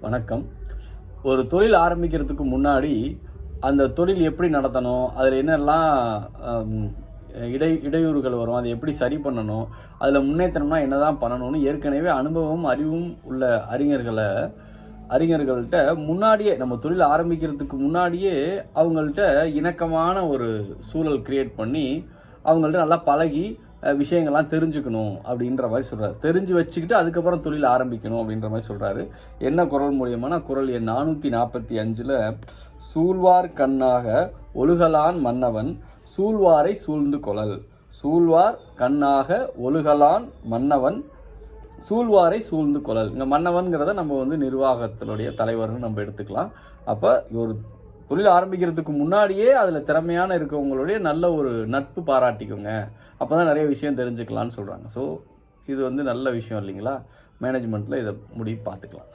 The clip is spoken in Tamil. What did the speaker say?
வணக்கம். ஒரு தொழில் ஆரம்பிக்கிறதுக்கு முன்னாடி அந்த தொழில் எப்படி நடத்தணும், அதில் என்னெல்லாம் அம், இடையூறுகள் வரும், அதை எப்படி சரி பண்ணணும், அதில் முன்னேற்றம்னா என்ன தான் பண்ணணும்னு ஏற்கனவே அனுபவம் அறிவும் உள்ள அறிஞர்கள்ட்ட முன்னாடியே, நம்ம தொழில் ஆரம்பிக்கிறதுக்கு முன்னாடியே அவங்கள்ட்ட இணக்கமான ஒரு சூழல் கிரியேட் பண்ணி அவங்கள்ட்ட நல்லா பழகி விஷயங்கள்லாம் தெரிஞ்சுக்கணும் அப்படின்ற மாதிரி சொல்கிறார். தெரிஞ்சு வச்சுக்கிட்டு அதுக்கப்புறம் தொழில் ஆரம்பிக்கணும் அப்படின்ற மாதிரி சொல்கிறாரு. என்ன குறள் மூலியமான குறள் எண் 445 சூழ்வார் கண்ணாக ஒழுகலான் மன்னவன் சூழ்வாரை சூழ்ந்து கொளல். சூழ்வார் கண்ணாக ஒழுகலான் மன்னவன் சூழ்வாரை சூழ்ந்து கொளல். இங்கே மன்னவன்கிறத நம்ம நிர்வாகத்தினுடைய தலைவர்னு நம்ம எடுத்துக்கலாம். அப்போ ஒரு தொழில் ஆரம்பிக்கிறதுக்கு முன்னாடியே அதில் திறமையான இருக்கவங்களுடைய நல்ல ஒரு நட்பு பாராட்டிக்கோங்க. அப்போ தான் நிறைய விஷயம் தெரிஞ்சுக்கலான்னு சொல்கிறாங்க. ஸோ இது நல்ல விஷயம் இல்லைங்களா? மேனேஜ்மெண்ட்டில் இதை பார்த்துக்கலாம்.